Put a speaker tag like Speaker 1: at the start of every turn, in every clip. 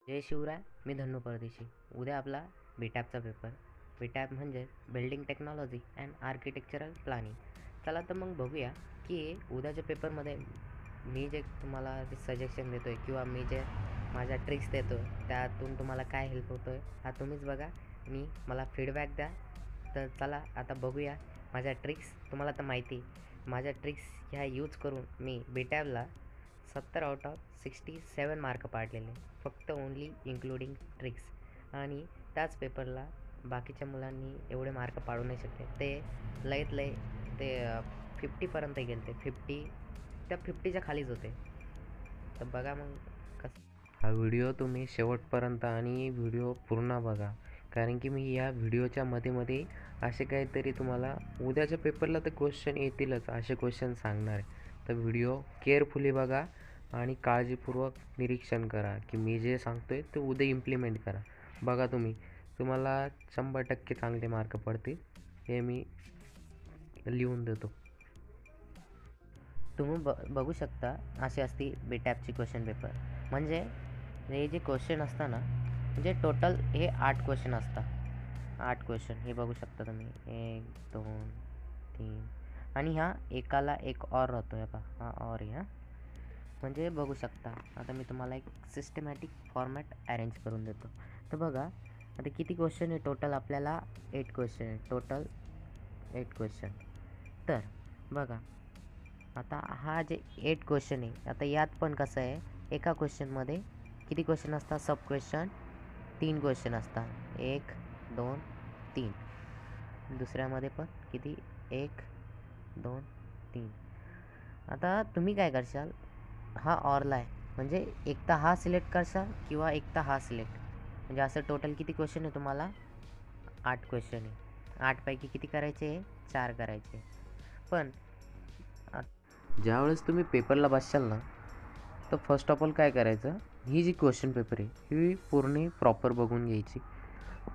Speaker 1: जय शिवराय. मी धन्नू परदेशी. उद्या आपला बीटॅपचा पेपर. बीटॅप म्हणजे building technology and architectural planning. चला तर मग बघूया की उद्याच्या पेपरमध्ये मी जे तुम्हाला सजेशन देतो आहे किंवा मी जे माझ्या ट्रिक्स देतो आहे त्यातून तुम्हाला काय हेल्प होतो आहे हा तुम्हीच बघा आणि मला फीडबॅक द्या. तर चला आता बघूया माझ्या ट्रिक्स. तुम्हाला तर माहिती माझ्या ट्रिक्स ह्या यूज करून मी बीटॅपला 70 आउट ऑफ 67 मार्क पाडलेले, फक्त ओन्ली इन्क्लुडिंग ट्रिक्स. आणि त्याच पेपरला बाकीच्या मुलांनी एवढे मार्क पाडू नाही शकले. ते लयत लय ते 50पर्यंत गेले. ते 50च्या खालीच होते. तर बघा मग कसं. हा व्हिडिओ तुम्ही शेवटपर्यंत आणि व्हिडिओ पूर्ण बघा, कारण की मी या व्हिडिओच्या मध्ये असे काहीतरी तुम्हाला उद्याच्या पेपरला तर क्वेश्चन येतीलच असे क्वेश्चन सांगणार आहे. तर व्हिडिओ केअरफुली बघा आणि काळजीपूर्वक निरीक्षण करा की मी जे सांगतोय ते उद्या इम्प्लिमेंट करा. बघा तुम्हाला 100% चांगले मार्क पडतील हे मी लिहून देतो. तुम्ही बघू शकता अशी असती बीटॅपची क्वेश्चन पेपर. म्हणजे हे जे क्वेश्चन असतं ना, म्हणजे टोटल हे 8 क्वेश्चन असतात. 8 क्वेश्चन हे बघू शकता तुम्ही. 1 2 3 आणि ह्या एकाला एक ऑर राहतो. हे पहा, हा ऑर आहे. म्हणजे बघू शकता. आता मी तुम्हाला एक सिस्टमॅटिक फॉर्मॅट अरेंज करून देतो. तर बघा आता किती क्वेश्चन आहे टोटल. आपल्याला 8 क्वेश्चन आहे टोटल. 8 क्वेश्चन. तर बघा आता हा जे 8 क्वेश्चन आहे, आता यात पण कसं आहे, एका क्वेश्चनमध्ये किती क्वेश्चन असतात. सब क्वेश्चन 3 क्वेश्चन असतात. 1 2 3. दुसऱ्यामध्ये पण किती 1 2 3. आता तुम्ही काय करशाल, हा ऑरला आहे म्हणजे एक तर हा सिलेक्ट करशाल किंवा एक तर हा सिलेक्ट. म्हणजे असं टोटल किती क्वेश्चन आहे तुम्हाला. 8 क्वेश्चन आहे. 8पैकी किती करायचे आहे, 4 करायचे. पण ज्यावेळेस तुम्ही पेपरला बसशाल ना, तर फर्स्ट ऑफ ऑल काय करायचं, ही जी क्वेश्चन पेपर आहे ही पूर्ण प्रॉपर बघून घ्यायची.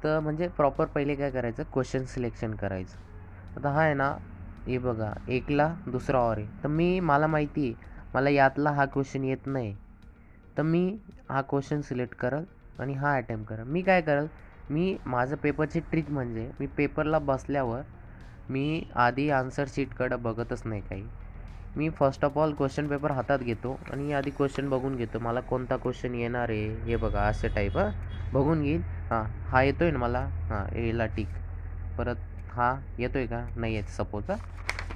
Speaker 1: तर म्हणजे प्रॉपर पहिले काय करायचं, क्वेश्चन सिलेक्शन करायचं. आता हा आहे ना, हे बघा एकला दुसरा ऑर आहे. तर मला माहिती आहे मला यातला हा क्वेश्चन येत नाही, तर मी हा क्वेश्चन सिलेक्ट करल आणि हा अटेम्प्ट करल. मी काय करल, मी माझं पेपरची ट्रिक म्हणजे मी पेपरला बसल्यावर मी आधी आन्सर शीटकडं बघतच नाही काही. मी first of all question paper हातात घेतो आणि आधी क्वेश्चन बघून घेतो मला कोणता क्वेश्चन येणार आहे. हे बघा असे टाईप बघून घेईल. हा येतो आहे ना मला, याला टिक. परत हा येतो आहे का, नाही येत सपोज.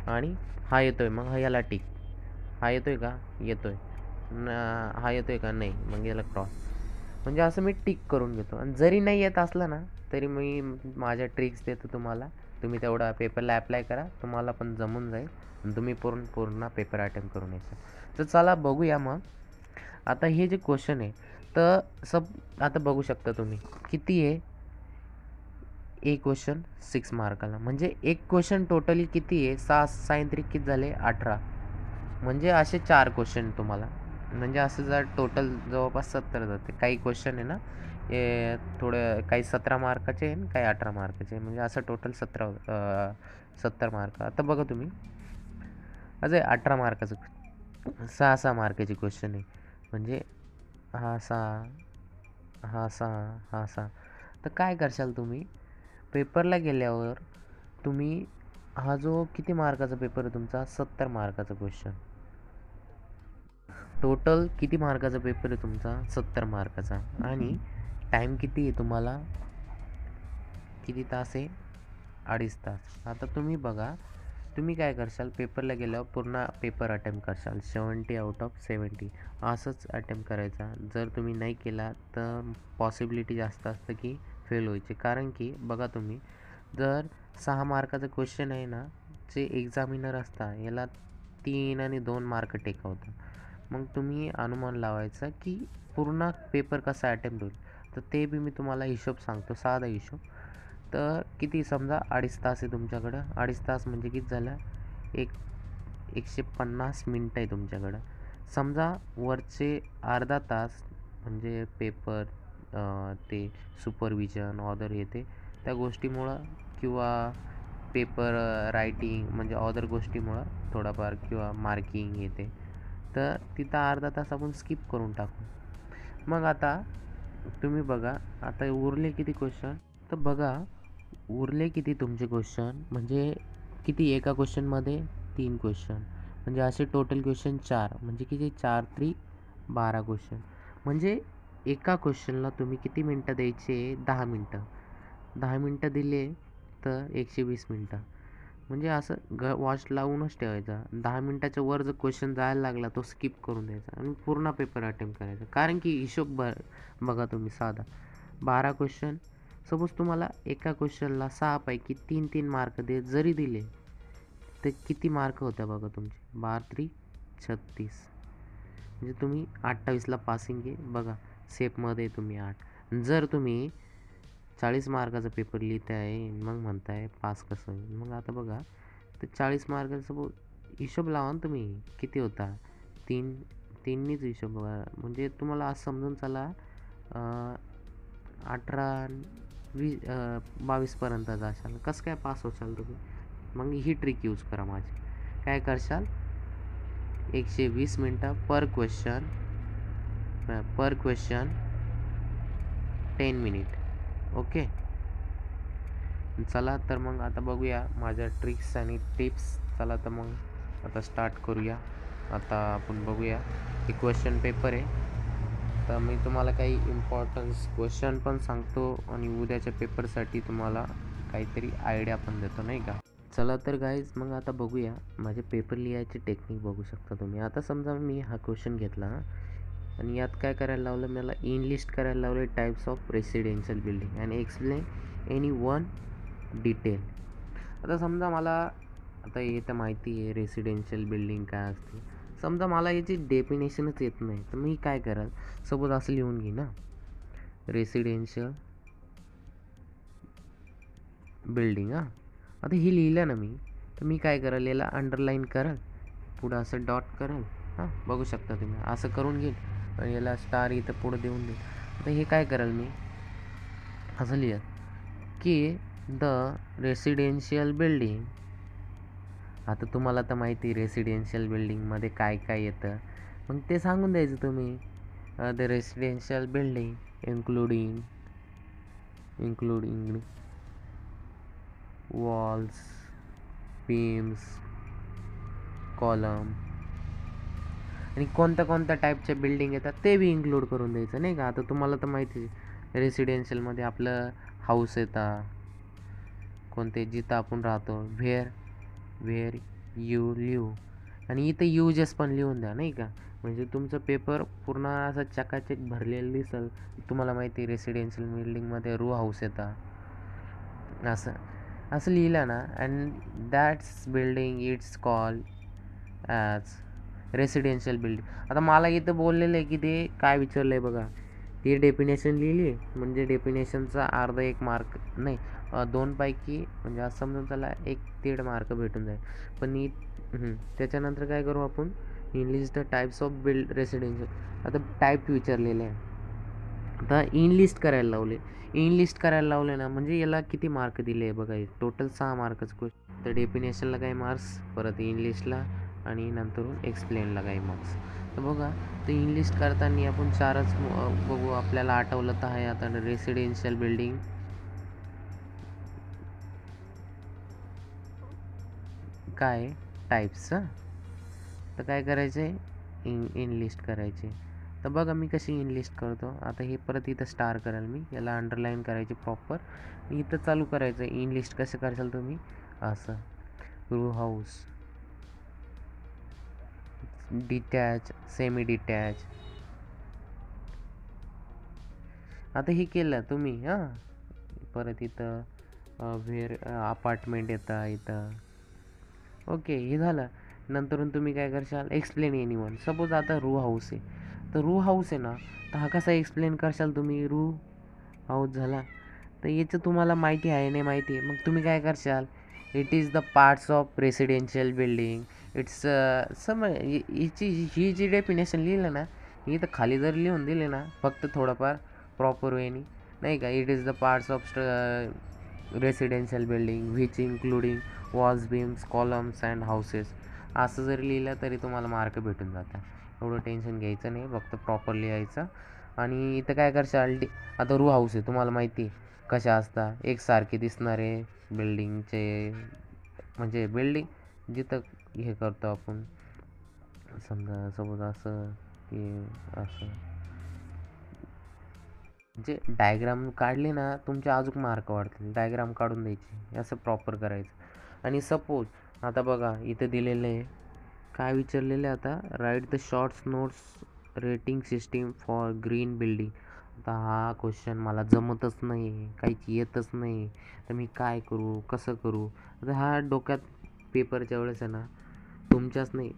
Speaker 1: आणि हा येतो आहे, मग याला टिक. हा येतो आहे का, येतो आहे. हा येतो आहे का, नाही, मग याला क्रॉस. म्हणजे असं मी टिक करून घेतो. आणि जरी नाही येत असलं ना, तरी मी माझ्या ट्रिक्स देतो तुम्हाला. तुम्ही तेवढा पेपरला अप्लाय करा, तुम्हाला पण जमून जाईल आणि तुम्ही पूर्ण पेपर अटेम्प्ट करून यायचं. तर चला बघूया मग. आता हे जे क्वेश्चन आहे, तर आता बघू शकता तुम्ही किती आहे. एक क्वेश्चन 6 मार्काला, म्हणजे एक क्वेश्चन टोटली किती आहे, 6 किती झाले 18. म्हणजे असे 4 क्वेश्चन तुम्हाला, म्हणजे असं जर टोटल जवळपास 70 जाते. काही क्वेश्चन आहे ना हे थोडं, काही 17 मार्काचे आहे काही 18 मार्काचे आहे. म्हणजे असं टोटल 70 मार्क. आता बघा तुम्ही, अजय 18 मार्काचं 6 मार्काची क्वेश्चन आहे. म्हणजे हा 6 हा 6 हा 6. तर काय करशाल तुम्ही पेपरला गेल्यावर, तुम्ही हा जो किती मार्काचा पेपर आहे तुमचा, 70 मार्काचा क्वेश्चन. टोटल किती मार्काचा पेपर आहे तुमचा, 70 मार्काचा. आणि टाईम किती आहे तुम्हाला, किती तास आहे, 2.5 तास. आता तुम्ही बघा, तुम्ही काय करशाल पेपरला गेल्यावर पूर्ण पेपर अटेम्प्ट करशाल. 70 आउट ऑफ 70 असंच अटेम्प्ट करायचा. जर तुम्ही नाही केला तर पॉसिबिलिटी जास्त असतं की फेल व्हायची. कारण की बघा तुम्ही, जर 6 मार्काचं क्वेश्चन आहे ना, जे एक्झामिनर असतात याला 3 आणि 2 मार्क टेकवतात. मग तुम्ही अनुमान लावायचा की पूर्ण पेपर कसा अटेम्प्ट होईल. तर ते बी मी तुम्हाला हिशोब सांगतो, साधा हिशोब. तर किती, समजा 2.5 तास आहे तुमच्याकडं. 2.5 तास म्हणजे किती झालं, 150 मिनटं आहे तुमच्याकडं. समजा वरचे अर्धा तास म्हणजे पेपर, ते सुपरविजन ऑदर येते त्या गोष्टीमुळं, किंवा पेपर रायटिंग म्हणजे ऑदर गोष्टीमुळं थोडाफार, किंवा मार्किंग येते. तर तिथं अर्धा तास आपण स्किप करून टाकू. मग आता तुम्ही बघा आता उरले किती क्वेश्चन. तर बघा उरले किती तुमचे क्वेश्चन, म्हणजे किती एका क्वेश्चनमध्ये 3 क्वेश्चन, म्हणजे असे टोटल क्वेश्चन 4, म्हणजे किती 4 त्रिक 12 क्वेश्चन. म्हणजे एका क्वेश्चनला तुम्ही किती मिनटं द्यायचे, 10 मिनटं. 10 मिनटं दिले तर 120 मिनटं. म्हणजे असं वॉच लावूनच ठेवायचा. 10 मिनटाच्या वर जर क्वेश्चन जायला लागला तो स्किप करून द्यायचा आणि पूर्ण पेपर अटेम्प्ट करायचा. कारण की हिशोब बघा तुम्ही साधा 12 क्वेश्चन. सपोज तुम्हाला एका क्वेश्चनला 6 पैकी 3 मार्क जरी दिले तर किती मार्क होत्या बघा तुमचे, 12 त्रिक 36. म्हणजे तुम्ही 28ला पासिंग आहे बघा. सेफमध्ये तुम्ही 8. जर तुम्ही 40 मार्काचा पेपर लिहित आहे मग म्हणताय पास कसं होईल. मग आता बघा तर 40 मार्काचा सपोज हिशोब लावा ना तुम्ही किती होता, 3नीच हिशोब बघा. म्हणजे तुम्हाला असं समजून चला 18 20 22पर्यंत जाशाल. कसं काय पास होशाल तुम्ही. मग ही ट्रिक यूज करा माझी. काय करशाल, 120 मिनटं पर क्वेश्चन 10 मिनिट. ओके. चला तर मग आता बघूया माझ्या ट्रिक्स आणि टिप्स. चला तर मग आता स्टार्ट करूया. आता आपण बघूया हे क्वेश्चन पेपर आहे. तर मी तुम्हाला काही इम्पॉर्टन्स क्वेश्चन पण सांगतो आणि उद्याच्या पेपरसाठी तुम्हाला काहीतरी आयडिया पण देतो नाही का. चला तर गाईज मग आता बघूया माझे पेपर लिहायची टेक्निक बघू शकता तुम्ही. आता समजा मी हा क्वेश्चन घेतला आणि यात काय करायला लावलं, मला इनलिस्ट करायला लावले types of residential building and explain any one detail. आता समजा मला आता हे तर माहिती आहे रेसिडेन्शियल बिल्डिंग काय असते. समजा मला याची डेफिनेशनच येत नाही तर मी काय कराल, सपोज असं लिहून घे ना, रेसिडेन्शियल बिल्डिंग. आता ही लिहिलं ना मी, तर मी काय कराल याला अंडरलाईन कराल, पुढं असं डॉट कराल. बघू शकता तुम्ही असं करून घेईल आणि याला स्टार इथं पुढं देऊन देईल. आता हे काय कराल मी असं लिहिल की द रेसिडेन्शियल बिल्डिंग. आता तुम्हाला तर माहिती रेसिडेन्शियल बिल्डिंगमध्ये काय काय येतं, मग ते सांगून द्यायचं तुम्ही. The residential building including walls, beams, column आणि कोणत्या टाईपच्या बिल्डिंग येतात ते बी इन्क्लूड करून द्यायचं नाही का. आता तुम्हाला तर माहिती आहे रेसिडेन्शियलमध्ये आपलं हाऊस येतात कोणते, जिथं आपण राहतो, व्हेअर यू लिव्ह. आणि इथं युजेस पण लिहून द्या नाही का. म्हणजे तुमचं पेपर पूर्ण असं चकाचक भरलेलं दिसल. तुम्हाला माहिती आहे रेसिडेन्शियल बिल्डिंगमध्ये रो हाऊस येतात, असं असं लिहिलं ना. And that's building it's called as residential building. आता मला इथं बोललेलं आहे की ते काय विचारलं आहे बघा, ती डेफिनेशन लिहिली म्हणजे डेफिनेशनचा अर्धा 1 मार्क नाही, 2 पैकी म्हणजे असं समजून त्याला 1-1.5 मार्क भेटून जाईल. पण त्याच्यानंतर काय करू आपण, enlist the types of residential. आता टाईप विचारलेले आहे, आता इनलिस्ट करायला लावले ना, म्हणजे याला किती मार्क दिले आहे बघा. टोटल 6 मार्कच क्वेश्चन. तर डेफिनेशनला काही मार्क्स, परत इंग्लिशला आणि नंतरून एक्सप्लेनला काही मार्क्स. तर बघा तर इंग्लिश करताना आपण 4च बघू. आपल्याला आठवलं तर आहे आता रेसिडेन्शियल बिल्डिंग काय टाईप्स. तर काय करायचं आहे, इनलिस्ट करायचे. तर बघा मी कशी इनलिस्ट करतो. आता हे परत इथं स्टार कराल मी, याला अंडरलाईन करायचे प्रॉपर. इथं चालू करायचं आहे इनलिस्ट. कसं कराल तुम्ही असं, row house, detach, semi detach. आता हे केलं तुम्ही परत इथं व्हेअर अपार्टमेंट येतं इथं. ओके हे झालं. नंतरून तुम्ही काय करशाल, एक्सप्लेन एनी वन. सपोज आता रो हाऊस आहे, तर रो हाऊस आहे ना, तर हा कसा एक्सप्लेन करशाल तुम्ही. रो हाऊस झाला तर याचं तुम्हाला माहिती आहे नाही माहिती आहे, मग तुम्ही काय करशाल, it is the parts of residential building. It's हिची ही जी डेफिनेशन लिहिलं ना, ही तर खाली जर लिहून दिले ना फक्त थोडंफार प्रॉपर वेनी नाही का, it is the parts of residential building which including walls, beams, columns and houses, असं जरी लिहिलं तरी तुम्हाला मार्क भेटून जातात. एवढं टेन्शन घ्यायचं नाही, फक्त प्रॉपर लिहायचं आणि इथं काय करशाल आता रो हाऊस आहे, तुम्हाला माहिती आहे कशा असतात, एकसारखे दिसणारे बिल्डिंगचे, म्हणजे बिल्डिंग जिथं हे करतो आपण, समजा सपोज असं की असं, म्हणजे डायग्राम काढली ना तुमचे अजून मार्क वाढतील. डायग्राम काढून द्यायची, असं प्रॉपर करायचं. आणि सपोज आता बघा इथं दिलेलं आहे, काय विचारलेलं आहे आता, write the shorts notes rating system for green building. आता हा क्वेश्चन मला जमतच नाही, काहीच येतच नाही, तर मी काय करू, कसं करू. आता हा डोक्यात पेपरच्या वेळेस आहे ना तुमच्याच नाही,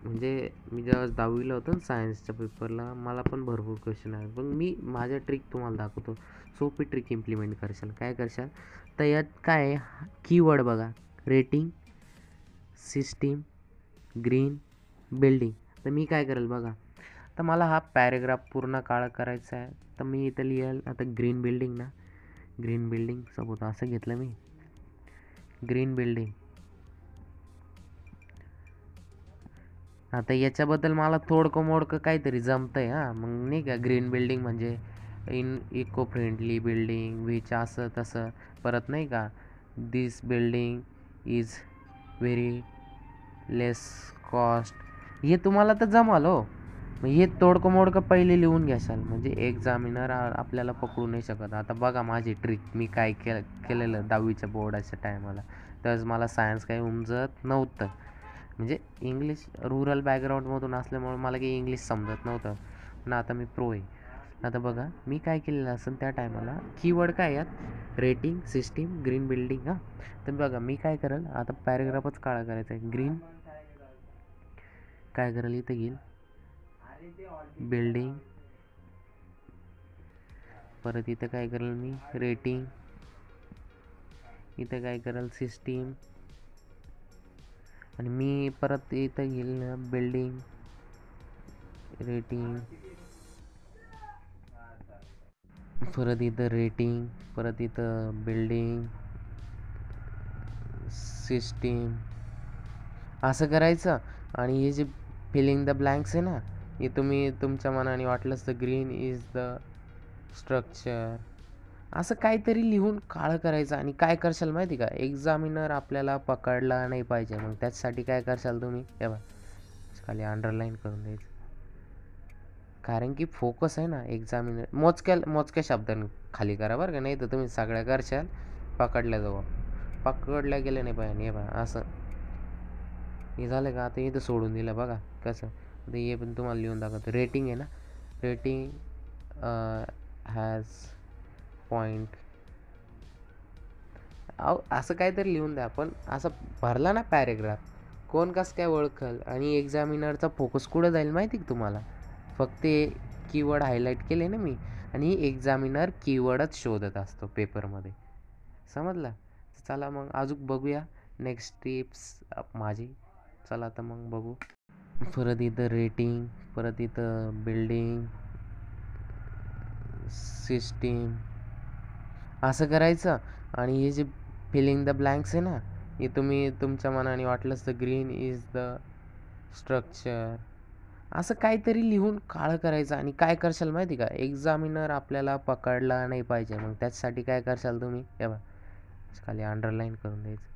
Speaker 1: म्हणजे मी जेव्हा 10वीला होतो ना सायन्सच्या पेपरला, मला पण भरपूर क्वेश्चन आहे. पण मी माझ्या ट्रिक तुम्हाला दाखवतो, सोपी ट्रिक इम्प्लिमेंट करशाल. काय करशाल तर यात काय आहे, कीवर्ड बघा, रेटिंग सिस्टीम ग्रीन बिल्डिंग. तर मी काय करेल बघा, तर मला हा पॅरेग्राफ पूर्ण काळा करायचा आहे, तर मी इथं लिहाल आता ग्रीन बिल्डिंग ना, ग्रीन बिल्डिंग सपोज असं घेतलं मी, ग्रीन बिल्डिंग. आता याच्याबद्दल मला थोडकं मोडकं काहीतरी जमतंय हां, मग नाही का, ग्रीन बिल्डिंग म्हणजे इको फ्रेंडली बिल्डिंग विच असं तसं, परत नाही का, this building is very less cost, हे तुम्हाला तर जमाल हो. मग हे तोडकं मोडकं पहिले लिहून घ्याल, म्हणजे एक्झामिनर आपल्याला पकडू नाही शकत. आता बघा माझी ट्रिक, मी काय केलेलं 10वीच्या बोर्डाच्या टायमाला, तर मला सायन्स काही उमजत नव्हतं, म्हणजे इंग्लिश रुरल बॅकग्राऊंडमधून असल्यामुळे मला काही इंग्लिश समजत नव्हतं, पण आता मी प्रो आहे. आता बघा मी काय केलेलं असेल त्या टायमाला, कीवर्ड काय यात, रेटिंग सिस्टीम ग्रीन बिल्डिंग. हां, तर बघा मी काय करेल आता, पॅरेग्राफच काळा करायचा आहे, ग्रीन काय करेल इथं घेईल बिल्डिंग, परत इथं काय करेल मी रेटिंग, इथं काय करेल सिस्टीम, आणि मी परत इथं घेईल बिल्डिंग रेटिंग, परत इथं रेटिंग, परत इथं बिल्डिंग सिस्टीम, असं करायचं. आणि हे जे फिलिंग द ब्लँक्स आहे ना, हे तुम्ही तुमच्या मनाने वाटलंच तर ग्रीन इज द स्ट्रक्चर, असं काहीतरी लिहून काळं करायचं. आणि काय करशाल माहिती का, एक्झामिनर आपल्याला पकडला नाही पाहिजे, मग त्याच्यासाठी काय करशाल तुम्ही, हे बघा खाली अंडरलाईन करून द्यायचं, कारण की फोकस आहे ना एक्झामिनर, मोजक्या शब्दांनी खाली करा बरं का, नाही तर तुम्ही सगळ्या करशाल पकडल्या जाऊ, पकडल्या गेल्या नाही पाहिजे. हे बघा असं, हे झालं का, आता इथं सोडून दिलं बघा कसं. आता हे पण तुम्हाला लिहून दाखवतो, रेटिंग आहे ना, रेटिंग हॅज पॉईंट, असं काहीतरी लिहून द्या. पण असं भरला ना पॅरेग्राफ, कोण कसं काय ओळखल, आणि एक्झामिनरचा फोकस कुठं जाईल माहिती का तुम्हाला, फक्त कीवर्ड हायलाईट केले ना मी, आणि एक्झामिनर कीवर्डच शोधत असतो पेपरमध्ये, समजलं. चला मग अजून बघूया नेक्स्ट टिप्स माझी, चला आता मग बघू. परत इथं रेटिंग, परत इथं बिल्डिंग सिस्टीम, असं करायचं. आणि हे जे फिलिंग द ब्लँक्स आहे ना, हे तुम्ही तुमच्या मनाने वाटलंच तर ग्रीन इज द स्ट्रक्चर, असं काहीतरी लिहून काळं करायचं. आणि काय करशाल माहिती का, एक्झामिनर आपल्याला पकडला नाही पाहिजे, मग त्याच्यासाठी काय करशाल तुम्ही, हे बघा खाली अंडरलाईन करून द्यायचं,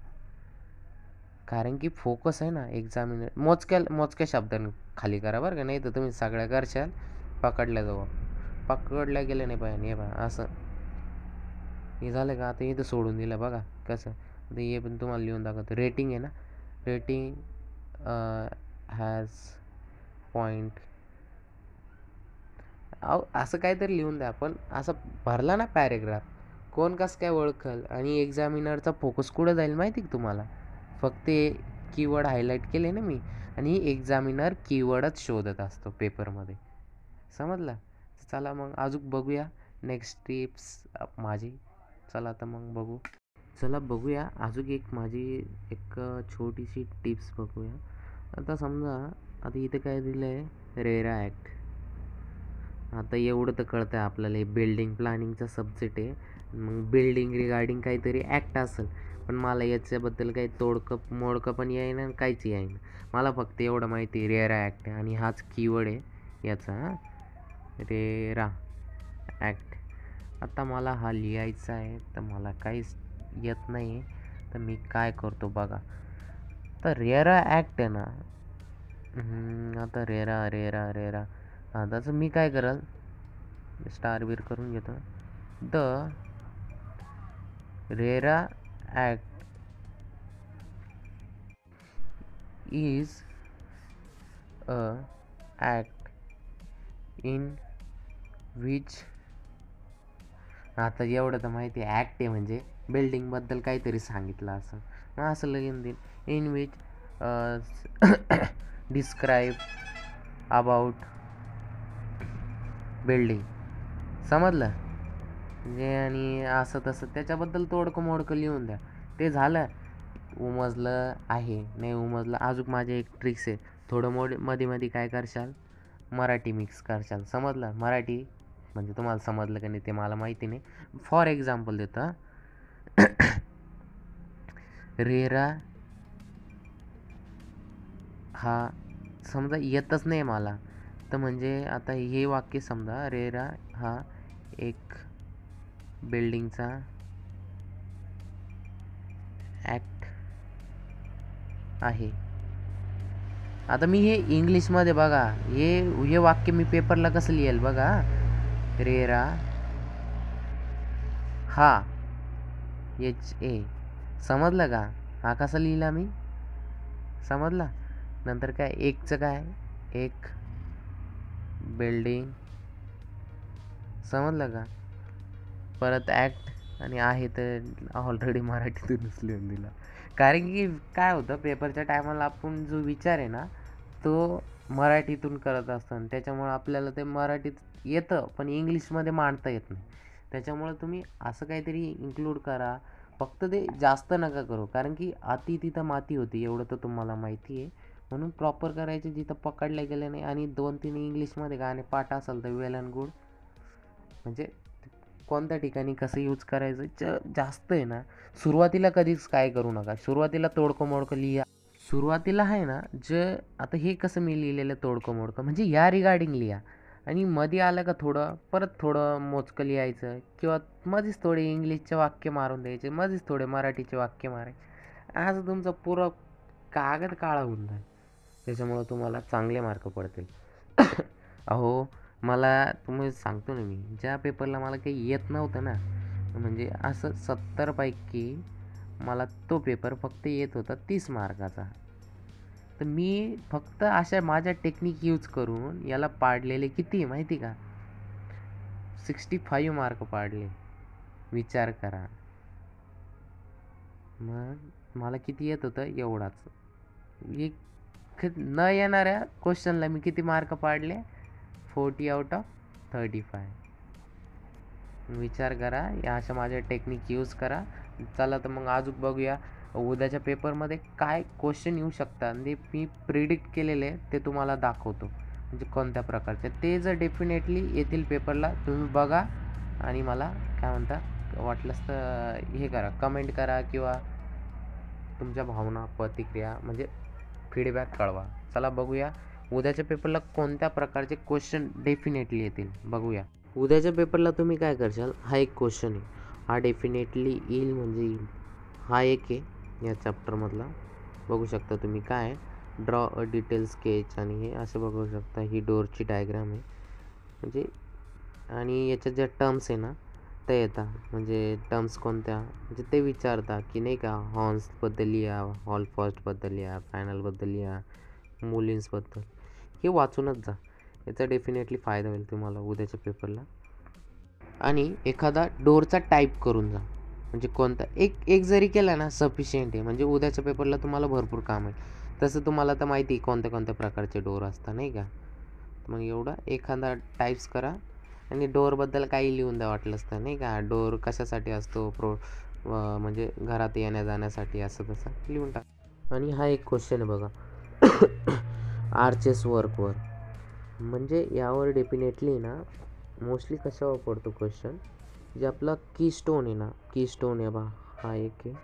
Speaker 1: कारण की फोकस आहे ना एक्झामिनर, मोजक्या शब्दांनी खाली करा बरं का, नाही तर तुम्ही सगळ्या करशाल पकडल्या जाऊ, पकडल्या गेल्या नाही पाहिजे. हे बघा असं, हे झालं का, आता इथं सोडून दिलं बघा कसं. आता हे पण तुम्हाला लिहून दाखवतो, रेटिंग आहे ना, रेटिंग हॅज पॉईंट, असं काहीतरी लिहून द्या. पण असं भरला ना पॅरेग्राफ, कोण कसं काय ओळखल, आणि एक्झामिनरचा फोकस कुठं जाईल माहिती का तुम्हाला, फक्त कीवर्ड हायलाईट केले ना मी, आणि एक्झामिनर कीवर्डच शोधत असतो पेपरमध्ये, समजलं. चला मग अजून बघूया नेक्स्ट टिप्स माझी, चला आता मग बघू. चला बघूया अजून एक माझी एक छोटीशी टिप्स बघूया. आता समजा, आता इथे काय दिलं आहे, रेरा ॲक्ट. आता एवढं तर कळतं आहे आपल्याला, हे बिल्डिंग प्लॅनिंगचा सब्जेक्ट आहे, मग बिल्डिंग रिगार्डिंग काहीतरी ॲक्ट असेल, पण मला याच्याबद्दल काही तोडकं मोडकं पण येईना, काहीच येईना. मला फक्त एवढं माहिती आहे, रेरा ॲक्ट आहे, आणि हाच कीवर्ड आहे याचा. RERA act. आता मला हा लिहायचा आहे तर मला काहीच येत नाही आहे, तर मी काय करतो बघा. तर रेरा ॲक्ट आहे ना, आता रेरा रेरा रेरा हां, तसं मी काय करल, स्टार बीर करून घेतो. The RERA act is a act in which, आता एवढं तर माहिती आहे ॲक्ट आहे म्हणजे बिल्डिंगबद्दल काहीतरी सांगितलं असं, मग असं लगेच देईल. In which describe about building, समजलं म्हणजे. आणि असं तसं त्याच्याबद्दल तोडकं मोडकं लिहून द्या. ते झालं, उमजलं आहे नाही उमजलं, अजून माझे एक ट्रिक्स आहे. थोडं मध्ये मध्ये काय करशाल, मराठी मिक्स करशाल, समजलं. मराठी म्हणजे तुम्हाला समजलं का नाही ते मला माहिती नाही. फॉर एक्झाम्पल देतं, रेरा हा समजा येतच नाही मला, तर म्हणजे आता हे वाक्य समजा, रेरा हा एक बिल्डिंगचा ॲक्ट आहे. आता मी हे इंग्लिशमध्ये बघा, हे वाक्य मी पेपरला कसं लिहेल बघा. रेरा हा HA, समजलं का. हा कसा लिहिला मी, समजला. नंतर काय एकचं काय, एक बिल्डिंग, समजलं का. परत ॲक्ट आणि आहे तर ऑलरेडी मराठीतूनच लिहून दिला. कारण की काय होतं, पेपरच्या टायमाला आपण जो विचार आहे ना तो मराठीतून करत असतो आणि त्याच्यामुळं आपल्याला ते मराठीत येतं पण इंग्लिशमध्ये मांडता येत नाही. त्याच्यामुळं तुम्ही असं काहीतरी इन्क्लूड करा. फक्त ते जास्त नका करू, कारण की अति तिथं माती होती, एवढं तर तुम्हाला माहिती आहे. म्हणून प्रॉपर करायचे, जिथं पकडल्या गेलं नाही. आणि 2-3 इंग्लिशमध्ये गाणे पाठ असेल तर वेल अँड गुड. म्हणजे कोणत्या ठिकाणी कसं यूज करायचं जास्त आहे ना. सुरुवातीला कधीच काय करू नका, सुरुवातीला तोडकं मोडकं लिहा. सुरुवातीला आहे ना, जे आता हे कसं मी लिहिलेलं तोडकं मोडकं म्हणजे या रिगार्डिंग लिहा. आणि मध्ये आलं का थोडं परत थोडं मोजकं लिहायचं, किंवा मध्येच थोडे इंग्लिशचे वाक्य मारून द्यायचे, मध्येच थोडे मराठीचे वाक्य मारायचे. असं तुमचं पुरं कागद काळा होऊन जाईल. त्याच्यामुळं तुम्हाला चांगले मार्क पडतील. अहो, मला तुम्ही सांगतो ना, मी ज्या पेपरला मला काही येत नव्हतं ना, म्हणजे असं 70 पैकी मला तो पेपर फक्त येत होता 30 मार्काचा. तर मी फक्त अशा माझ्या टेक्निक यूज करून याला पाडलेले किती माहिती का, 65 मार्क पाडले. विचार करा. मग मला किती येत होतं, एवढाच. एक न येणाऱ्या क्वेश्चनला मी किती मार्क पाडले, 40 आउट ऑफ 35. विचार करा, या अशा माझ्या टेक्निक यूज करा. चला तर मग अजून बघूया उद्याच्या पेपरमध्ये काय क्वेश्चन येऊ शकतात. आणि मी प्रिडिक्ट केलेले ते तुम्हाला दाखवतो, म्हणजे कोणत्या प्रकारचे. ते जर डेफिनेटली येतील पेपरला, तुम्ही बघा आणि मला काय म्हणता वाटलंच तर हे करा, कमेंट करा, किंवा तुमच्या भावना प्रतिक्रिया म्हणजे फीडबॅक कळवा. चला बघूया उद्याच्या पेपरला कोणत्या प्रकारचे क्वेश्चन डेफिनेटली येतील, बघूया. उद्याच्या पेपरला तुम्ही काय करशाल, हा एक क्वेश्चन आहे, हा डेफिनेटली येईल म्हणजे येईल. हा एक आहे या चॅप्टरमधला, बघू शकता तुम्ही. काय आहे, ड्रॉ अ डिटेल स्केच, आणि हे असं बघू शकता, ही डोअरची डायग्राम आहे म्हणजे. आणि याच्यात ज्या टर्म्स आहे ना ते येतात, म्हणजे टर्म्स कोणत्या म्हणजे ते विचारता की नाही का, हॉर्न्सबद्दल लिहा, हॉल फर्स्टबद्दल लिहा, पॅनलबद्दल लिहा, मुलींसबद्दल. हे वाचूनच जा, याचा डेफिनेटली फायदा होईल तुम्हाला उद्याच्या पेपरला. आणि एखादा डोअरचा टाईप करून जा, म्हणजे कोणता एक एक जरी केला ना सफिशियंट आहे, म्हणजे उद्याच्या पेपरला तुम्हाला भरपूर काम आहे. तसं तुम्हाला तर माहिती आहे कोणत्या कोणत्या प्रकारचे डोअर असतात नाही का. मग एवढा एखादा टाईप्स करा आणि डोअरबद्दल काही लिहून द्या वाटलं असतं नाही का. डोअर कशासाठी असतो, म्हणजे घरात येण्या जाण्यासाठी, असं तसं लिहून टाक. आणि हा एक क्वेश्चन आहे बघा, आर्चेस वर्कवर, म्हणजे यावर डेफिनेटली ना मोस्टली कशावर पडतो क्वेश्चन, जे आपला की स्टोन आहे ना, की स्टोन आहे बा, हा एक आहे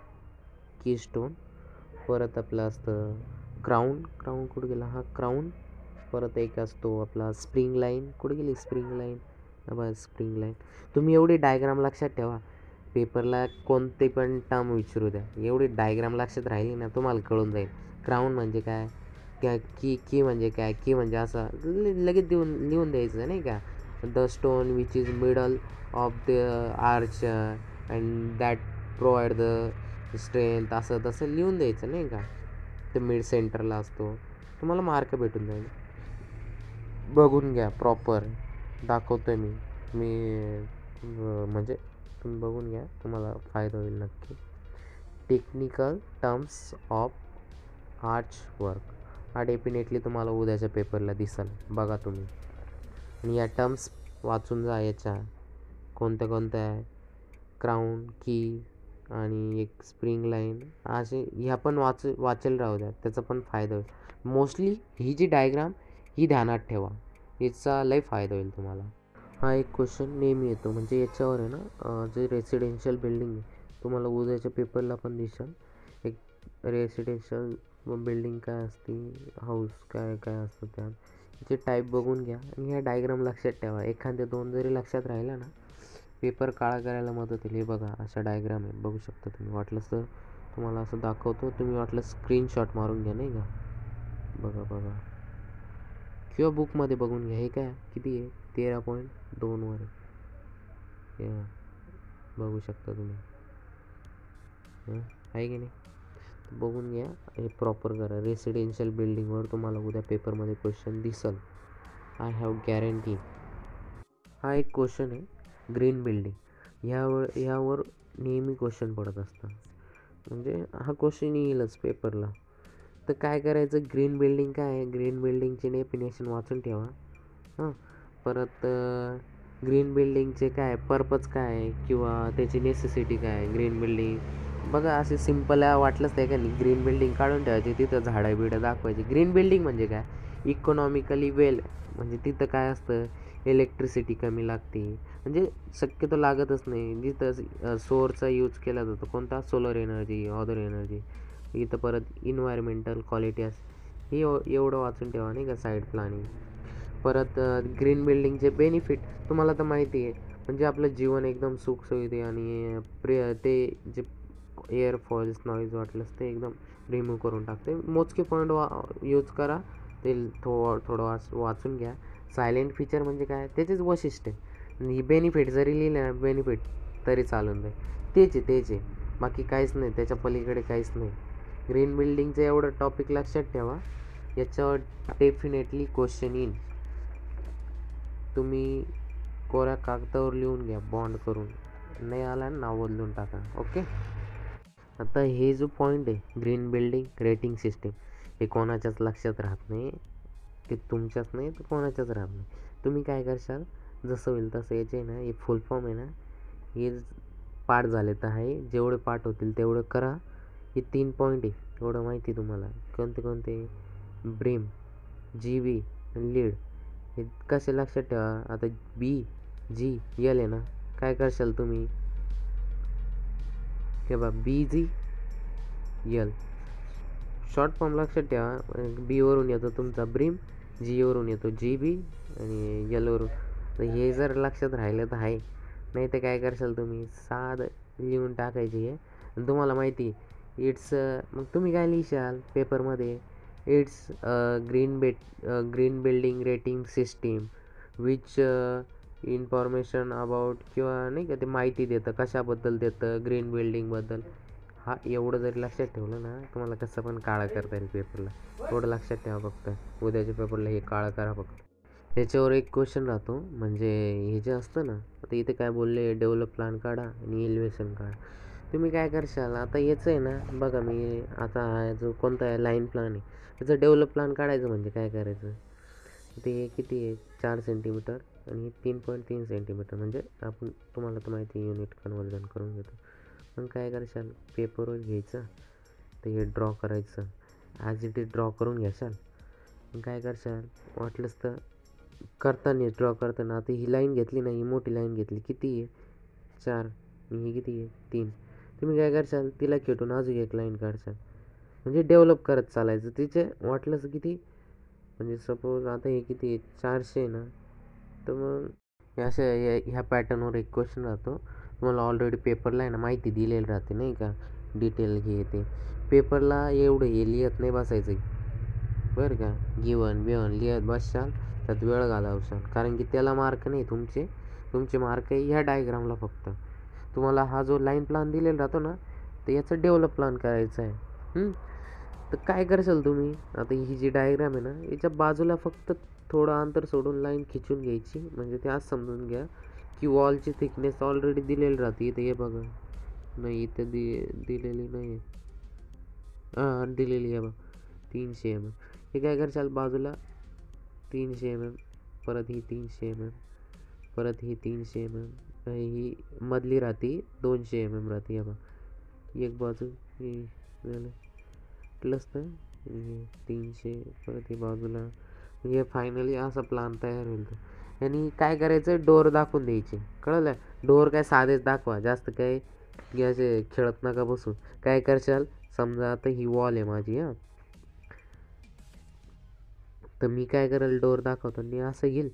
Speaker 1: की स्टोन. परत आपलं असतं क्राऊन, क्राऊन कुठं गेला, हा क्राऊन. परत एक असतो आपला स्प्रिंग लाईन. कुठे गेली स्प्रिंग लाईन? बस स्प्रिंग लाईन. तुम्ही एवढी डायग्राम लक्षात ठेवा. पेपरला कोणते पण टर्म विचारू द्या, एवढी डायग्राम लक्षात राहिली ना तुम्हाला कळून जाईल. क्राऊन म्हणजे काय, क्या की की म्हणजे काय, की म्हणजे असं लगेच लिहून द्यायचं नाही का. The stone which is middle of the arch and that provide the strength, असं तसं लिहून द्यायचं नाही का. ते मिड सेंटरला असतो, तुम्हाला मार्क भेटून जाईल. बघून घ्या प्रॉपर, दाखवतो आहे मी म्हणजे तुम्ही बघून घ्या, तुम्हाला फायदा होईल नक्की. Technical terms of arch work, हा डेफिनेटली तुम्हाला उद्याच्या पेपरला दिसेल, बघा तुम्ही. आणि या टर्म्स वाचून जा. याच्या कोणत्या कोणत्या आहे, क्राऊन, की आणि एक स्प्रिंग लाईन, असे ह्या पण वाचेल राहू द्या, त्याचा पण फायदा होईल. मोस्टली ही जी डायग्राम ही ध्यानात ठेवा, याचा लय फायदा होईल तुम्हाला. हा एक क्वेश्चन नेहमी येतो, म्हणजे याच्यावर आहे ना, जे रेसिडेन्शियल बिल्डिंग आहे, तुम्हाला उद्याच्या पेपरला पण दिसेल. एक रेसिडेन्शियल बिल्डिंग काय असते, हाऊस काय काय असतं, त्याचे टाईप बघून घ्या आणि ह्या डायग्राम लक्षात ठेवा. एखाद्या दोन जरी लक्षात राहिला ना, पेपर काळा करायला मदत होईल. हे बघा अशा डायग्राम आहे, बघू शकता तुम्ही. वाटलंच तर तुम्हाला असं दाखवतो, तुम्ही वाटलं स्क्रीनशॉट मारून घ्या नाही का. बघा बघा, किंवा बुकमध्ये बघून घ्या. हे काय किती आहे, 13.2 वर आहे. बघू शकता तुम्ही, आहे की नाही. बघून घ्या, हे प्रॉपर करा. रेसिडेन्शियल बिल्डिंगवर तुम्हाला उद्या पेपरमध्ये क्वेश्चन दिसल, आय हॅव गॅरंटी. हा एक क्वेश्चन आहे, ग्रीन बिल्डिंग. ह्यावर नेहमी क्वेश्चन पडत असतात, म्हणजे हा क्वेश्चन येईलच पेपरला. तर काय करायचं, ग्रीन बिल्डिंग काय आहे, ग्रीन बिल्डिंगचे डेफिनेशन वाचून ठेवा. हां, परत ग्रीन बिल्डिंगचे काय पर्पज काय आहे, किंवा त्याची नेसेसिटी काय आहे. ग्रीन बिल्डिंग बघा असे सिम्पल वाटलंच नाही का, ग्रीन बिल्डिंग काढून ठेवायची, तिथं झाडं बिडं दाखवायची. ग्रीन बिल्डिंग म्हणजे काय, इकॉनॉमिकली वेल, म्हणजे तिथं काय असतं, इलेक्ट्रिसिटी कमी लागते, म्हणजे शक्यतो लागतच नाही. जिथं सोरचा यूज केला जातो, कोणता, सोलर एनर्जी, अदर एनर्जी. इथं परत इन्व्हायरमेंटल क्वालिटी हे एवढं वाचून ठेवा नाही का, साईड प्लॅनिंग. परत ग्रीन बिल्डिंगचे बेनिफिट तुम्हाला तर माहिती आहे, म्हणजे आपलं जीवन एकदम सुखसोयीते आणि ते जे एअर फॉल्स नॉईज वाटलंच ते एकदम रिमूव्ह करून टाकते. मोजके पॉईंट यूज करा, ते थोडं वाचून घ्या. सायलेंट फीचर म्हणजे काय, त्याचेच वैशिष्ट्य आणि बेनिफिट जरी लिहिले ना, बेनिफिट तरी चालून जाईल. तेच आहे, बाकी काहीच नाही, त्याच्या पलीकडे काहीच नाही. ग्रीन बिल्डिंगचं एवढं टॉपिक लक्षात ठेवा, याच्यावर डेफिनेटली क्वेश्चन येईल. तुम्ही कोऱ्या कागदावर लिहून घ्या, बॉन्ड करून. नाही आला नाव बदलून टाका. ओके. आता हे जो पॉईंट आहे, ग्रीन बिल्डिंग रेटिंग सिस्टीम, हे कोणाच्याच लक्षात राहत नाही, ते तुमच्याच नाही तर कोणाच्याच राहत नाही. तुम्ही काय करशाल, जसं होईल तसं याचे ना, हे फुल फॉर्म आहे ना, हे पाठ झाले तर आहे, जेवढे पाठ होतील तेवढं करा. हे 3 पॉईंट आहे, एवढं माहिती तुम्हाला. कोणते कोणते, ब्रीम, जी लीड, हे कसे लक्षात ठेवा. आता BGL आहे ना, काय करशाल तुम्ही, हे बा BGL शॉर्ट फॉर्म लक्षात ठेवा. बीवरून येतो तुमचा ब्रीम, जीवरून येतो GB आणि Lवरून. तर हे जर लक्षात राहिलं तर आहे, नाही तर काय करशाल तुम्ही, साधं लिहून टाकायचे हे. आणि तुम्हाला माहिती इट्स, मग तुम्ही काय लिहिशाल पेपरमध्ये, it's green building rating system which information about, किंवा नाही का ते माहिती देतं, कशाबद्दल देतं, ग्रीन बिल्डिंगबद्दल. हा एवढं जरी लक्षात ठेवलं ना, तुम्हाला कसं पण काळा करता येईल पेपरला. एवढं लक्षात ठेवा फक्त, उद्याच्या पेपरला हे काळं करा फक्त. ह्याच्यावर एक क्वेश्चन राहतो, म्हणजे हे जे असतं ना, आता इथे काय बोलले, डेव्हलप प्लॅन काढा आणि एलिव्हेशन काढा. तुम्ही काय करशाल, आता याचं आहे ना, बघा मी आता जो कोणता आहे लाईन प्लॅन आहे, त्याचं डेव्हलप प्लॅन काढायचं म्हणजे काय करायचं, ते किती आहे, 4 सेंटीमीटर आणि 3.3 सेंटीमीटर, म्हणजे आपण तुम्हाला तर माहिती आहे, युनिट कन्वर्जन करून घेतो. मग काय करशाल, पेपरवर घ्यायचं, तर हे ड्रॉ करायचं, ॲज इट इज ड्रॉ करून घ्याशाल. मग काय करशाल, वाटलंच तर करताना ड्रॉ करताना, आता ही लाईन घेतली ना, ही मोठी लाईन घेतली, किती आहे, 4, ही किती आहे, 3. तुम्ही काय करशाल, तिला खेटून अजून एक लाईन काढशाल, म्हणजे डेव्हलप करत चालायचं. तिचे वाटलंच किती, म्हणजे सपोज आता हे किती आहे 400 आहे ना, तर मग हे असं ह्या पॅटर्नवर एक क्वेश्चन राहतो. तुम्हाला ऑलरेडी पेपरला आहे ना माहिती दिलेली राहते नाही का, डिटेल हे ते. पेपरला एवढं हे लिहत नाही बसायचं बरं का, गिवन बिवन लिहत बसशाल त्यात वेळ घालवशाल, कारण की त्याला मार्क नाही तुमचे मार्क आहे ह्या डायग्रामला फक्त. तुम्हाला हा जो लाईन प्लान दिलेला राहतो ना, तर याचं डेव्हलप प्लान करायचं आहे. तर काय करशाल तुम्ही, आता ही जी डायग्राम आहे ना, याच्या बाजूला फक्त थोडं अंतर सोडून लाईन खिचून घ्यायची. म्हणजे ते आज समजून घ्या की वॉलची थिकनेस ऑलरेडी दिलेली राहते. इथे हे बघा, नाही इथं दिलेली नाही, हां दिलेली आहे बघा 300 mm. हे काय करशाल बाजूला 300 mm, परत ही 300 mm, परत ही 300 mm, ही मधली राहते 200 mm राहते. हे बघा एक बाजू ही झालं प्लस तर 300, परत ही बाजूला. हे फायनली असा प्लान तयार होईल. आणि काय करायचं, डोर दाखवून द्यायचे, कळलं. डोर काय साधेच दाखवा, जास्त काय असे खेळत नका बसू. काय करशाल, समजा आता ही वॉल आहे माझी, हां, तर मी काय करेल, डोर दाखवताना असं घेईल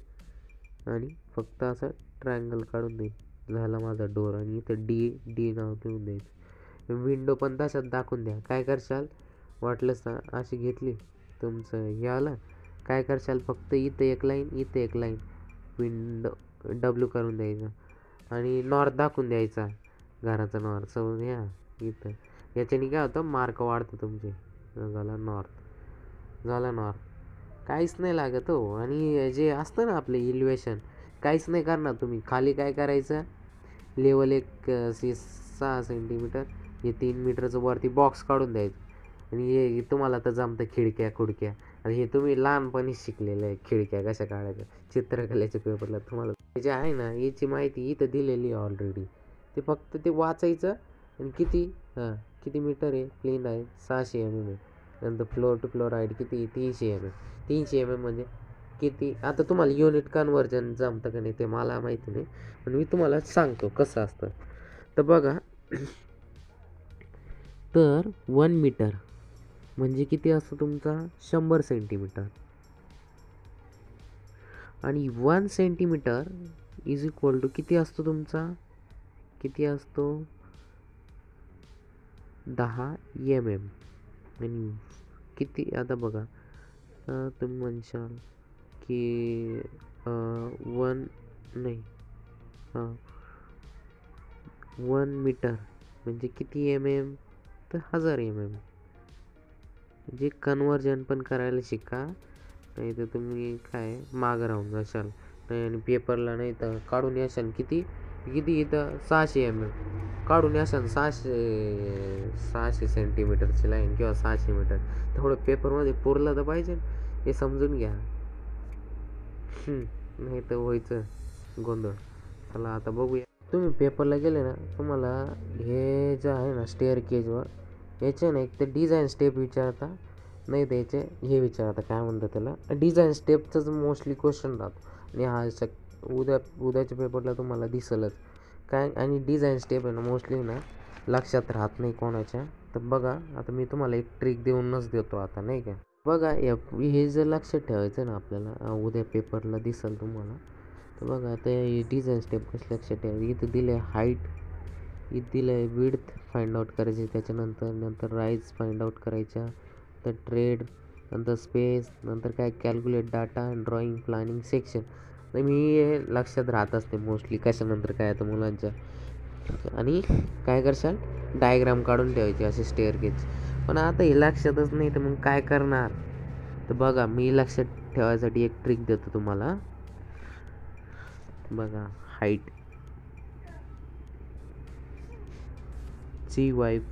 Speaker 1: आणि फक्त असं ट्रायंगल काढून देईल, झाला माझा डोर. आणि इथं डी नाव देऊन द्यायचं. विंडो पण तशाच दाखवून द्या. काय करशाल, वाटलंच ना अशी घेतली तुमचं हे आलं, काय करशाल फक्त इथं एक लाईन, इथं एक लाईन, विंडो डब्ल्यू करून द्यायचा आणि नॉर्थ दाखवून द्यायचा, घराचा नॉर्थ. समजून घ्या इथं. याच्याने काय होतं, मार्क वाढतं तुमचे. झाला नॉर्थ काहीच नाही लागत हो. आणि जे असतं ना आपले इल्युएशन, काहीच नाही करणार तुम्ही. खाली काय करायचं, लेवल एक 6 सेंटीमीटर, हे 3 मीटरचं वरती बॉक्स काढून द्यायचं. आणि हे तुम्हाला तर जमतं खिडक्या. आणि हे तुम्ही लहानपणीच शिकलेलं आहे, खिडक्या कशा काढायच्या चित्रकलेच्या पेपरला. तुम्हाला जे आहे ना याची माहिती इथं दिलेली आहे ऑलरेडी. ते फक्त ते वाचायचं. आणि किती मीटर आहे, प्लेन आहे 600 mm आहे. नंतर फ्लोअर टू फ्लोअर हाईट किती, 300 mm. 300 mm म्हणजे किती, आता तुम्हाला युनिट कन्व्हर्जन जमतं का नाही ते मला माहिती नाही, पण मी तुम्हाला सांगतो कसं असतं. तर बघा, तर 1 मीटर म्हणजे किती असतो तुमचा, 100 सेंटीमीटर. आणि 1 सेंटीमीटर इज इक्वल टू किती असतो तुमचा, किती असतो 10 mm. आणि किती, आता बघा तुम्ही म्हणशाल की 1 मीटर म्हणजे किती mm, तर 1000 mm. म्हणजे कन्व्हर्जन पण करायला शिका, नाही तर तुम्ही काय मागं राहून जाशाल. नाही आणि पेपरला नाही तर काढून याशाल किती इथं 600 mm काढून याशाल, 600 सेंटीमीटरची लाईन किंवा 600 मीटर. थोडं पेपरमध्ये पुरलं तर पाहिजे, हे समजून घ्या. नाही तर व्हायचं गोंधळ. चला आता बघूया. तुम्ही पेपरला गेले ना, तुम्हाला हे जे आहे ना स्टेअर केजवर याचे ना एक तर डिझाईन स्टेप विचारता, नाही तर याचे हे विचारता, काय म्हणतात त्याला, डिझाईन स्टेपचंच मोस्टली क्वेश्चन राहतो. आणि हा उद्याच्या पेपरला तुम्हाला दिसलंच काय. आणि डिझाईन स्टेप आहे ना मोस्टली ना लक्षात राहत नाही कोणाच्या. तर बघा आता मी तुम्हाला एक ट्रिक देऊनच देतो आता, नाही का. बघा हे जर लक्षात ठेवायचं ना आपल्याला, उद्या पेपरला दिसेल तुम्हाला. तर बघा आता हे डिझाईन स्टेप कशी लक्षात ठेवायची, इथं दिलं आहे हाईट, इथं दिलं आहे विड्थ फाइंड आउट करायची, त्याच्यानंतर राईज फाइंड आउट करायच्या, तर ट्रेड, नंतर स्पेस, नंतर काय calculate data, drawing, planning, section. तर मी हे लक्षात राहत असते मोस्टली कशानंतर काय येतं मुलांच्या. आणि काय करशाल, डायग्राम काढून ठेवायची असे स्टेअर केज. पण आता हे लक्षातच नाही तर मग काय करणार. तर बघा मी लक्षात ठेवायसाठी एक ट्रिक देतो तुम्हाला. बघा हाईट ची वाईफ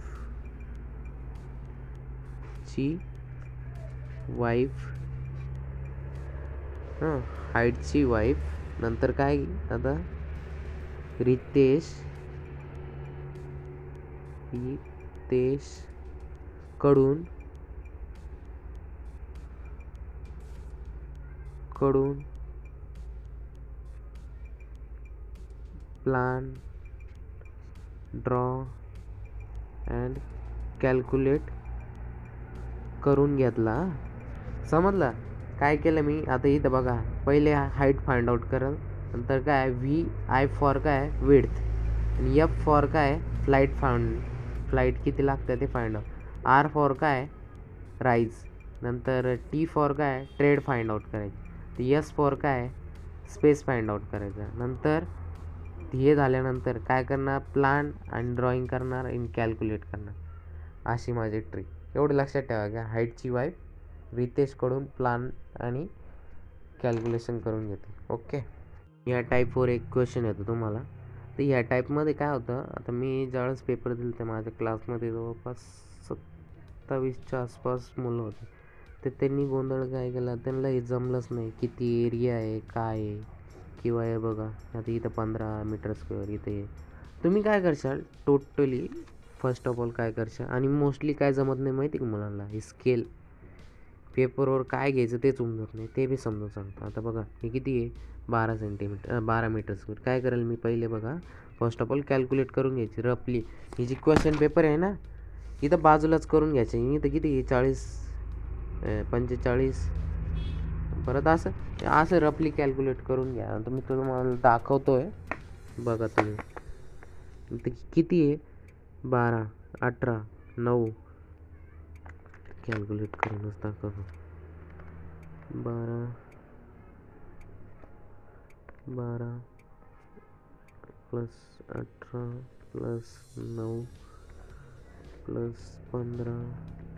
Speaker 1: हां, हाईटची वाईफ, नंतर काय आता रितेश कडून प्लान ड्रॉ अँड कॅल्क्युलेट करून घेतला, समजला. काय केलं मी आता इथं बघा, पहिले हाईट फाइंड आउट करेल, नंतर काय व्ही आय फॉर काय विड्थ, आणि एफ फॉर काय फ्लाईट किती लागतं ते फाइंड आउट, आर फॉर काय राईज, नंतर टी फॉर काय ट्रेड फाइंड आउट करायचं, एस फॉर काय स्पेस फाइंड आउट करायचं. नंतर हे झाल्यानंतर काय करणार, प्लान आणि ड्रॉइंग करणार आणि कॅल्क्युलेट करणार. अशी माझी ट्रिक. एवढं लक्षात ठेवा का हाईटची वाईफ रितेशकडून प्लान आणि कॅल्क्युलेशन करून घेते. ओके. या टाईपवर एक क्वेश्चन येतो तुम्हाला. तर ह्या टाईपमध्ये काय होतं, आता मी ज्यावेळेस पेपर दिले तर माझ्या क्लासमध्ये जवळपास 27च्या आसपास मुलं होते. तर त्यांनी गोंधळ काय केला, त्यांना हे जमलंच नाही किती एरिया आहे काय आहे, किंवा हे बघा आता इथं 15 मीटर स्क्वेअर इथे. तुम्ही काय करशाल टोटली, फर्स्ट ऑफ ऑल काय करशाल, आणि मोस्टली काय जमत नाही माहिती का मुलांना, हे स्केल पेपरवर काय घ्यायचं तेच उमजत नाही, ते बी समजून सांगतो. आता बघा हे किती आहे, 12 मीटर स्क्वेअर. काय करेल मी पहिले बघा, फर्स्ट ऑफ ऑल कॅल्क्युलेट करून घ्यायची रफली. ही जी क्वेश्चन पेपर आहे ना, इथं बाजूलाच करून घ्यायचं. इथं किती 45 परत असं रफली कॅल्क्युलेट करून घ्या. तर मी तुम्हाला दाखवतोय बघा तुम्ही. इथं किती आहे, 12, 18, 9 कॅल्क्युलेट करूनच दाखवतो. 12 plus 18 plus 9 plus 15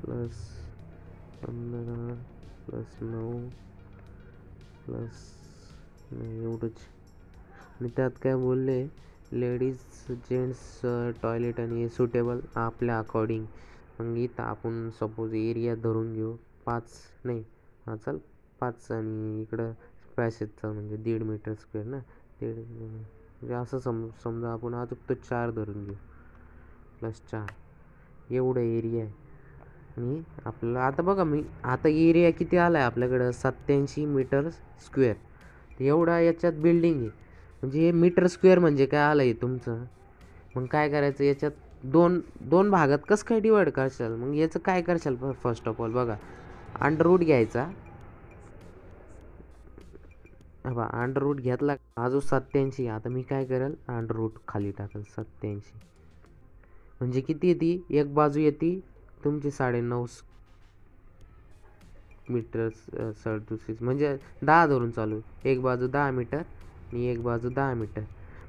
Speaker 1: plus 9 plus एवढंच. आणि त्यात काय बोलले, लेडीज जेंट्स टॉयलेट आणि सुटेबल आपल्या अकॉर्डिंग. मग इथं आपण सपोज एरिया धरून घेऊ 5 आणि इकडं पॅसेजचा म्हणजे 1.5 मीटर स्क्वेअर ना, म्हणजे असं समजा आपण अजून तो 4 धरून घेऊ, प्लस 4 एवढं एरिया आहे. आणि आपल्याला आता बघा मी आता एरिया किती आला आहे आपल्याकडं, 87 मीटर स्क्वेअर. एवढा याच्यात बिल्डिंग आहे, म्हणजे हे मीटर स्क्वेअर म्हणजे काय आलं आहे तुमचं. मग काय करायचं, याच्यात दोन भागात कसं काय डिवाईड करशाल. मग याचं काय करशाल, फर्स्ट ऑफ ऑल बघा, अंडर रूट घ्यायचा. हा अंडर रूट घेतला, अजून 87. आता मी काय करेल, अंडर रूट खाली टाकेल 87, म्हणजे किती येते, एक बाजू येते तुमची 9.5 मीटर 37, म्हणजे 10 धरून चालू, एक बाजू 10 मीटर आणि एक बाजू 10 मीटर.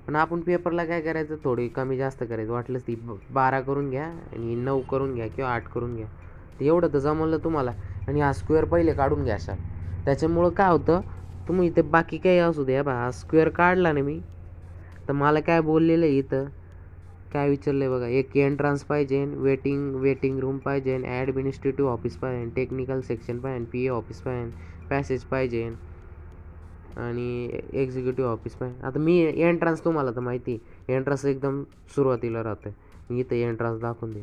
Speaker 1: पण आपण पेपरला काय करायचं, थोडी कमी जास्त करायचं, वाटलंच ती 12 करून घ्या आणि 9 करून घ्या किंवा 8 करून घ्या. तर एवढं तर जमलं तुम्हाला. आणि हा स्क्वेअर पहिले काढून घ्या असाल. त्याच्यामुळं काय होतं, तुम्ही इथे बाकी काही असू द्या बा, हा स्क्वेअर काढला ना मी, तर मला काय बोललेलं आहे इथं, काय विचारलं आहे बघा, एक एंट्रन्स पाहिजे, वेटिंग रूम पाहिजे, ॲडमिनिस्ट्रेटिव्ह ऑफिस पाहिजे, टेक्निकल सेक्शन पाहिजे, PA ऑफिस पाहिजे, पॅसेज पाहिजे आणि एक्झिक्युटिव्ह ऑफिस पाहिजे. आता मी एंट्रन्स, तुम्हाला तर माहिती आहे एंट्रन्स एकदम सुरुवातीला राहतं, मी इथं एंट्रन्स दाखवून दे.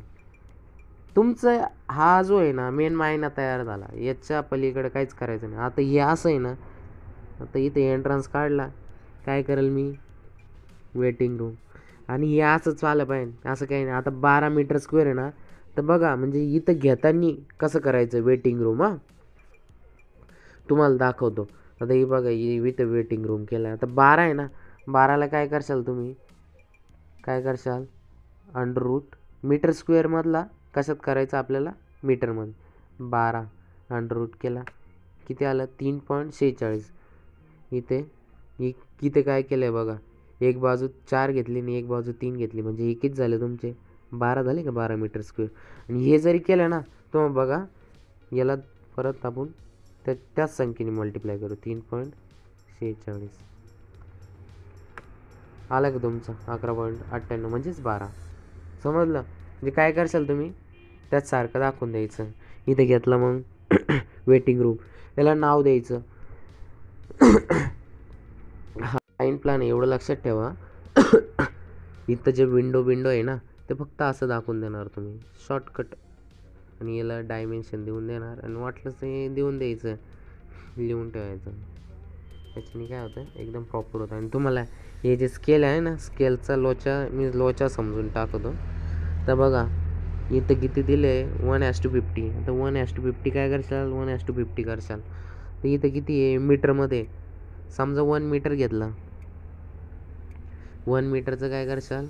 Speaker 1: तुमचं हा जो आहे ना मेन मायना तयार झाला, याच्या पलीकडे काहीच करायचं नाही. आता हे असं आहे ना, आता इथं एंट्रन्स काढला, काय करेल मी, वेटिंग रूम, आणि हे असंच आलं पाहिजे, असं काही नाही. आता 12 मीटर स्क्वेअर आहे ना, तर बघा म्हणजे इथं घेताना कसं करायचं वेटिंग रूम, तुम्हाला दाखवतो. आता हे बघा इथं वेटिंग रूम केला आहे. आता 12 आहे ना, 12ला काय करशाल तुम्ही, काय करशाल, अंडर रूट मीटर स्क्वेअरमधला कशात करायचं आपल्याला, मीटरमध्ये 12 अंडर रूट केला, किती आलं 3.46. इथे काय केलं आहे बघा, एक बाजू 4 घेतली आणि एक बाजू 3 घेतली, म्हणजे हे किती झाले तुमचे 12 झाले का, 12 मीटर स्क्वेअर. आणि हे जरी केलं ना, तर बघा याला परत आपण त्याच संख्येने मल्टिप्लाय करू, 3.46 आला का तुमचा 11.98 म्हणजेच 12. समजलं. म्हणजे काय करशाल तुम्ही, त्याच सारखं दाखवून द्यायचं. इथे घेतलं मग वेटिंग रूम, याला नाव द्यायचं हा लाईन प्लॅन आहे, एवढं लक्षात ठेवा. इथं जे विंडो आहे ना, ते फक्त असं दाखवून देणार तुम्ही शॉर्टकट, आणि याला डायमेन्शन देऊन देणार, आणि वाटलंच ते देऊन द्यायचं, लिहून ठेवायचं. त्याच्याने काय होतं, एकदम प्रॉपर होतं. आणि तुम्हाला हे जे स्केल आहे ना, स्केलचा मी लोचा समजून टाकतो. तर बघा इथं किती दिले, 1:50. आता 1:50 काय करशाल, 1:50 करशाल. तर इथं किती आहे मीटरमध्ये. समजा 1 मीटर घेतला, 1 मीटरचं काय करशाल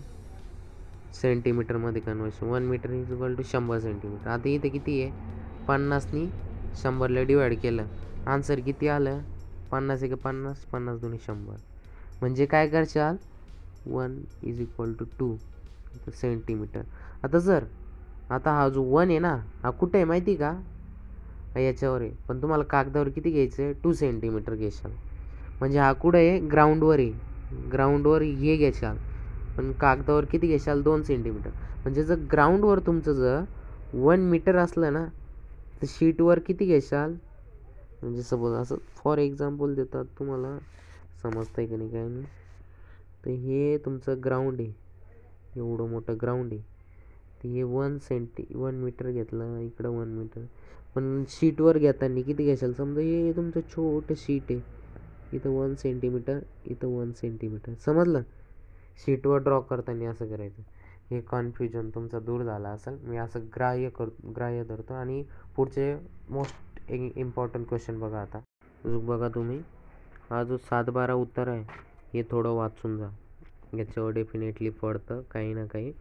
Speaker 1: सेंटीमीटरमध्ये conversion. 1 metre is equal to 100 centimetre. आता इथे किती आहे 50नी 100ला डिवाईड केलं, आन्सर किती आलं 50 एक 50, 50 दोन्ही 100. म्हणजे काय करशाल 1 इज इक्वल टू 2 सेंटीमीटर. आता हा जो 1 आहे ना, हा कुठे आहे माहिती का, याच्यावर आहे, पण तुम्हाला कागदावर किती घ्यायचं आहे 2 सेंटीमीटर घेशाल. म्हणजे हा कुठं आहे ग्राउंडवर आहे, ग्राउंडवर हे घेशाल, पण कागदावर किती घेशाल 2 सेंटीमीटर. म्हणजे जर ग्राउंडवर तुमचं जर 1 मीटर असलं ना, तर शीटवर किती घेशाल. म्हणजे सपोज असं फॉर एक्झाम्पल देतात तुम्हाला, समजतं आहे की नाही काय नाही. तर हे तुमचं ग्राउंड आहे, एवढं मोठं ग्राउंड आहे. तर हे 1 मीटर घेतलं, इकडं 1 मीटर. पण शीटवर घेताना किती घेशाल. समजा हे तुमचं छोटं शीट आहे, इथं 1 सेंटीमीटर, इथं 1 सेंटीमीटर. समजलं. शीटवर ड्रॉ करताना असं करायचं. हे कन्फ्युजन तुमचा दूर झाला असेल. मी असं ग्राह्य धरतो आणि पुढचे मोस्ट इम्पॉर्टंट क्वेश्चन बघा. आता बघा तुम्ही, हा जो 7-12 उत्तर आहे हे थोडं वाचून जा. याच्यावर डेफिनेटली पडतं काही ना काही.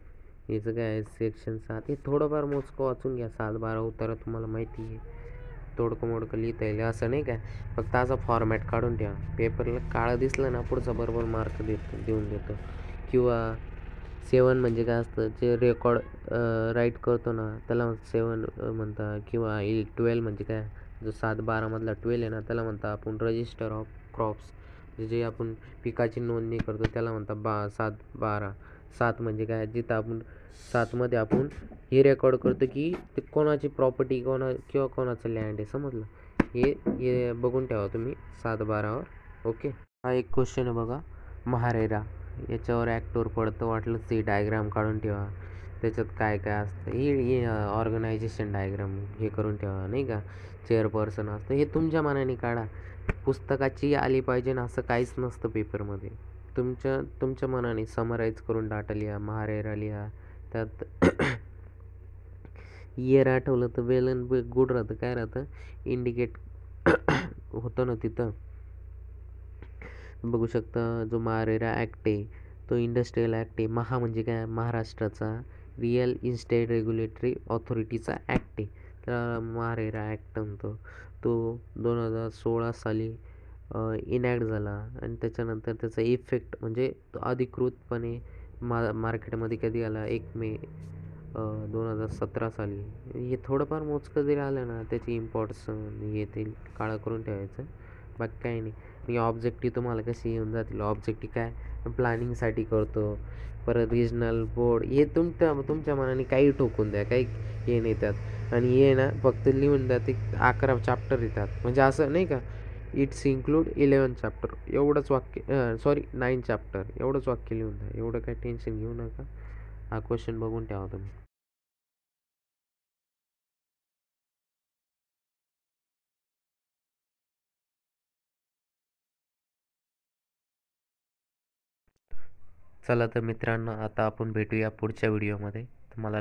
Speaker 1: याचं काय आहे सेक्शन 7, हे थोडंफार मोजकं वाचून घ्या. 7-12 उत्तरं तुम्हाला माहिती आहे, तोडकं मोडकं लिहिता येईल असं नाही काय. फक्त असा फॉर्मॅट काढून ठेवा. पेपरला काळं दिसलं ना, पुढचा बरोबर मार्क देऊन देतो. किंवा 7 म्हणजे काय असतं, जे रेकॉर्ड राईट करतो ना त्याला 7 म्हणतात. किंवा 12 म्हणजे काय, जो 7-12 मधला 12 आहे ना, त्याला म्हणतात आपण रजिस्टर ऑफ क्रॉप्स. जे आपण पिकाची नोंदणी करतो त्याला म्हणतात 7-12. 7 म्हणजे काय, जिथं आपण 7मध्ये आपण हे रेकॉर्ड करतो की ते कोणाची प्रॉपर्टी किंवा कोणाचं लँड आहे. समजलं. हे बघून ठेवा तुम्ही 7-12वर. ओके. हा एक क्वेश्चन आहे बघा, महारेरा. याच्यावर ॲक्टवर पडतं, वाटलं ते डायग्राम काढून ठेवा. त्याच्यात काय काय असतं हे ऑर्गनायझेशन डायग्राम हे करून ठेवा नाही का. चेअरपर्सन असतं, हे तुमच्या मनाने काढा. पुस्तकाची आली पाहिजे ना असं काहीच नसतं पेपरमध्ये. तुमच्या मनाने समराईज करून डाटा लिहा, महारेरा लिहा. त्यात इयर आठवलं तर वेल अँड गुड राहतं. काय राहतं इंडिकेट होतं ना तिथं. बघू शकता जो महारेरा ॲक्ट आहे तो इंडस्ट्रियल ॲक्ट आहे. महा म्हणजे काय, महाराष्ट्राचा रिअल इस्टेट रेग्युलेटरी ऑथॉरिटीचा ॲक्ट आहे. त्याला महारेरा ॲक्ट म्हणतो. तो 2016 साली इनॅक्ट झाला आणि त्याच्यानंतर त्याचा इफेक्ट म्हणजे तो अधिकृतपणे मार्केटमध्ये कधी आला 1 मे 2017 साली. हे थोडंफार मोजकं जरी आलं ना, त्याची इम्पॉर्टन्स हे ते काळं करून ठेवायचं. बाकी काही नाही. आणि ऑब्जेक्टिव्ह तुम्हाला कशी येऊन जातील. ऑब्जेक्टिव्ह काय प्लॅनिंगसाठी करतो. परत रिजनल बोर्ड हे तुमच्या मनाने काही ठोकून द्या, काही हे नाही त्यात. आणि हे ना फक्त लिहून द्या, ते 11 चॅप्टर येतात. म्हणजे असं नाही का इट्स इन्क्लूड 11 चॅप्टर एवढंच वाक्य, सॉरी 9 चॅप्टर एवढंच वाक्य लिहून द्या. एवढं काही टेन्शन घेऊ नका. हा क्वेश्चन बघून ठेवा तुम्ही. चला तर मित्रांनो, आता आपण भेटूया पुढच्या व्हिडिओमध्ये. तुम्हाला